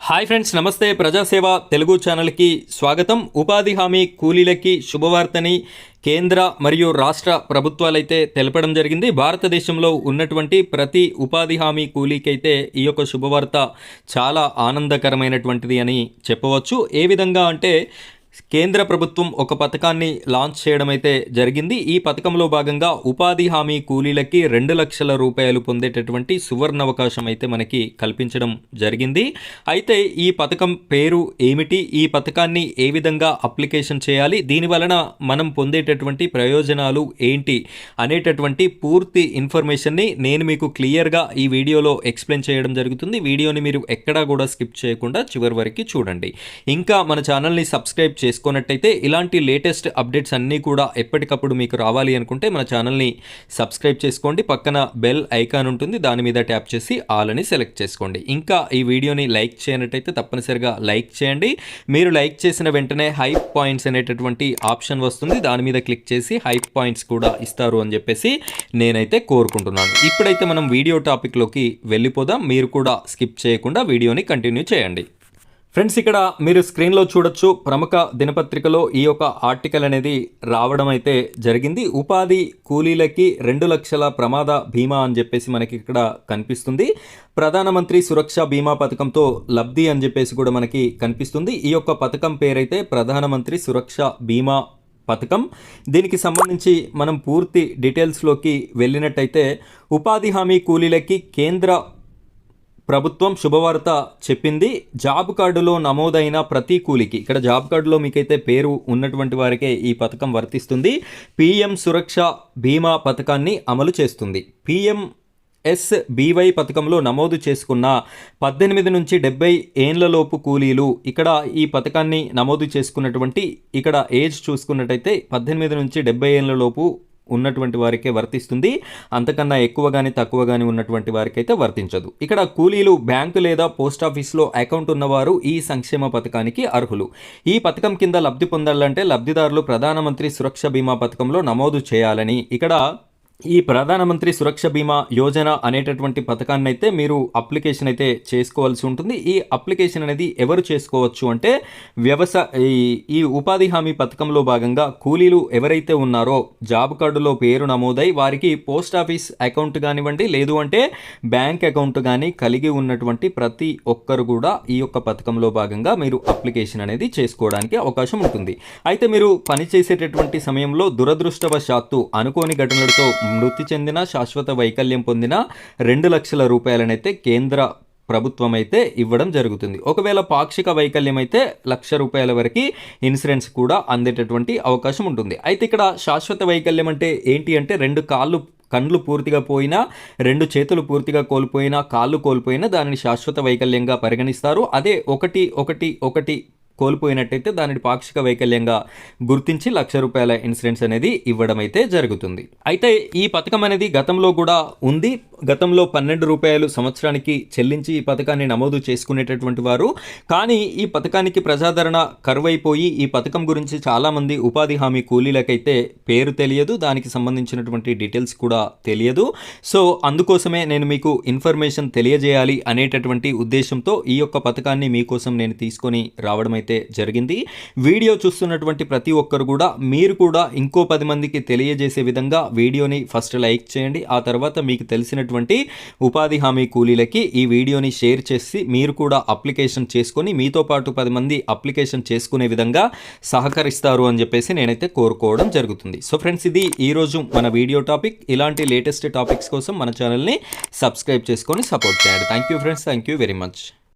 Hi friends, నమస్తే. ప్రజాసేవ తెలుగు ఛానల్కి స్వాగతం. ఉపాధి హామీ కూలీలకి శుభవార్తని కేంద్ర మరియు రాష్ట్ర ప్రభుత్వాలైతే తెలపడం జరిగింది. భారతదేశంలో ఉన్నటువంటి ప్రతి ఉపాధి హామీ కూలీకైతే ఈ యొక్క శుభవార్త చాలా ఆనందకరమైనటువంటిది అని చెప్పవచ్చు. ఏ విధంగా అంటే కేంద్ర ప్రభుత్వం ఒక పథకాన్ని లాంచ్ చేయడం అయితే జరిగింది. ఈ పథకంలో భాగంగా ఉపాధి హామీ కూలీలకి 2 లక్షల రూపాయలు పొందేటటువంటి సువర్ణ అవకాశం అయితే మనకి కల్పించడం జరిగింది. అయితే ఈ పథకం పేరు ఏమిటి, ఈ పథకాన్ని ఏ విధంగా అప్లికేషన్ చేయాలి, దీని వలన మనం పొందేటటువంటి ప్రయోజనాలు ఏంటి అనేటటువంటి పూర్తి ఇన్ఫర్మేషన్ని నేను మీకు క్లియర్గా ఈ వీడియోలో ఎక్స్ప్లెయిన్ చేయడం జరుగుతుంది. వీడియోని మీరు ఎక్కడా కూడా స్కిప్ చేయకుండా చివరి వరకు చూడండి. ఇంకా మన ఛానల్ని సబ్స్క్రైబ్ చేసుకున్నట్టయితే ఇలాంటి లేటెస్ట్ అప్డేట్స్ అన్నీ కూడా ఎప్పటికప్పుడు మీకు రావాలి అనుకుంటే మన ఛానల్ని సబ్స్క్రైబ్ చేసుకోండి. పక్కన బెల్ ఐకాన్ ఉంటుంది, దాని మీద ట్యాప్ చేసి ఆల్ అని సెలెక్ట్ చేసుకోండి. ఇంకా ఈ వీడియోని లైక్ చేయనట్టయితే తప్పనిసరిగా లైక్ చేయండి. మీరు లైక్ చేసిన వెంటనే హైప్ పాయింట్స్ అనేటటువంటి ఆప్షన్ వస్తుంది, దాని మీద క్లిక్ చేసి హైప్ పాయింట్స్ కూడా ఇస్తారు అని చెప్పేసి నేనైతే కోరుకుంటున్నాను. ఇప్పుడైతే మనం వీడియో టాపిక్లోకి వెళ్ళిపోదాం. మీరు కూడా స్కిప్ చేయకుండా వీడియోని కంటిన్యూ చేయండి. ఫ్రెండ్స్, ఇక్కడ మీరు స్క్రీన్లో చూడొచ్చు, ప్రముఖ దినపత్రికలో ఈ యొక్క ఆర్టికల్ అనేది రావడం అయితే జరిగింది. ఉపాధి కూలీలకి 2 లక్షల ప్రమాద బీమా అని చెప్పేసి మనకి ఇక్కడ కనిపిస్తుంది. ప్రధానమంత్రి సురక్ష బీమా పథకంతో లబ్ధి అని చెప్పేసి కూడా మనకి కనిపిస్తుంది. ఈ యొక్క పథకం పేరైతే ప్రధానమంత్రి సురక్ష బీమా పథకం. దీనికి సంబంధించి మనం పూర్తి డీటెయిల్స్లోకి వెళ్ళినట్టయితే ఉపాధి హామీ కూలీలకి కేంద్ర ప్రభుత్వం శుభవార్త చెప్పింది. జాబ్ కార్డులో నమోదైన ప్రతి కూలికి, ఇక్కడ జాబ్ కార్డులో మీకైతే పేరు ఉన్నటువంటి వారికే ఈ పథకం వర్తిస్తుంది. పీఎం సురక్ష బీమా పథకాన్ని అమలు చేస్తుంది. PMSBY పథకంలో నమోదు చేసుకున్న 18 నుంచి 70 ఏళ్లలోపు కూలీలు, ఇక్కడ ఈ పథకాన్ని నమోదు చేసుకున్నటువంటి, ఇక్కడ ఏజ్ చూసుకున్నట్టయితే 18 నుంచి 70 ఏళ్లలోపు ఉన్నటువంటి వారికే వర్తిస్తుంది. అంతకన్నా ఎక్కువ కానీ తక్కువ కానీ ఉన్నటువంటి వారికి అయితే వర్తించదు. ఇక్కడ కూలీలు బ్యాంకు లేదా పోస్ట్ ఆఫీస్లో అకౌంట్ ఉన్నవారు ఈ సంక్షేమ పథకానికి అర్హులు. ఈ పథకం కింద లబ్ధి పొందాలంటే లబ్ధిదారులు ప్రధానమంత్రి సురక్ష బీమా పథకంలో నమోదు చేయాలని, ఇక్కడ ఈ ప్రధానమంత్రి సురక్ష బీమా యోజన అనేటటువంటి పథకాన్ని అయితే మీరు అప్లికేషన్ అయితే చేసుకోవాల్సి ఉంటుంది. ఈ అప్లికేషన్ అనేది ఎవరు చేసుకోవచ్చు అంటే ఈ ఉపాధి హామీ పథకంలో భాగంగా కూలీలు ఎవరైతే ఉన్నారో జాబ్ కార్డులో పేరు నమోదై వారికి పోస్ట్ ఆఫీస్ అకౌంట్ కానివ్వండి, లేదు అంటే బ్యాంక్ అకౌంట్ కానీ కలిగి ఉన్నటువంటి ప్రతి ఒక్కరు కూడా ఈ యొక్క పథకంలో భాగంగా మీరు అప్లికేషన్ అనేది చేసుకోవడానికి అవకాశం ఉంటుంది. అయితే మీరు పనిచేసేటటువంటి సమయంలో దురదృష్టవశాత్తు అనుకోని ఘటనలతో మృతి చెందిన, శాశ్వత వైకల్యం పొందిన 2 లక్షల రూపాయలనైతే కేంద్ర ప్రభుత్వం అయితే ఇవ్వడం జరుగుతుంది. ఒకవేళ పాక్షిక వైకల్యం అయితే 1 లక్ష రూపాయల వరకు ఇన్సూరెన్స్ కూడా అందేటటువంటి అవకాశం ఉంటుంది. అయితే ఇక్కడ శాశ్వత వైకల్యం అంటే ఏంటి అంటే 2 కళ్ళు పూర్తిగా పోయినా, 2 చేతులు పూర్తిగా కోల్పోయినా, కాళ్ళు కోల్పోయినా దానిని శాశ్వత వైకల్యంగా పరిగణిస్తారు. అదే ఒకటి కోల్పోయినట్టయితే దానిని పాక్షిక వైకల్యంగా గుర్తించి 1 లక్ష రూపాయల ఇన్సూరెన్స్ అనేది ఇవ్వడం అయితే జరుగుతుంది. అయితే ఈ పథకం అనేది గతంలో కూడా ఉంది. గతంలో 12 రూపాయలు సంవత్సరానికి చెల్లించి ఈ పథకాన్ని నమోదు చేసుకునేటటువంటి వారు, కానీ ఈ పథకానికి ప్రజాదరణ కరువైపోయి ఈ పథకం గురించి చాలామంది ఉపాధి హామీ కూలీలకైతే పేరు తెలియదు, దానికి సంబంధించినటువంటి డీటెయిల్స్ కూడా తెలియదు. సో అందుకోసమే నేను మీకు ఇన్ఫర్మేషన్ తెలియజేయాలి అనేటటువంటి ఉద్దేశంతో ఈ యొక్క పథకాన్ని మీకోసం నేను తీసుకొని రావడం అయితే జరిగింది. వీడియో చూస్తున్నటువంటి ప్రతి ఒక్కరు కూడా మీరు కూడా ఇంకో 10 మందికి తెలియజేసే విధంగా వీడియోని ఫస్ట్ లైక్ చేయండి. ఆ తర్వాత మీకు తెలిసినటువంటి ఉపాధి హామీ కూలీలకి ఈ వీడియోని షేర్ చేసి మీరు కూడా అప్లికేషన్ చేసుకొని మీతో పాటు 10 మంది అప్లికేషన్ చేసుకునే విధంగా సహకరిస్తారు అని చెప్పేసి నేనైతే కోరుకోవడం జరుగుతుంది. సో ఫ్రెండ్స్, ఇది ఈరోజు మన వీడియో టాపిక్. ఇలాంటి లేటెస్ట్ టాపిక్స్ కోసం మన ఛానల్ని సబ్స్క్రైబ్ చేసుకొని సపోర్ట్ చేయండి. Thank you friends, thank you very much.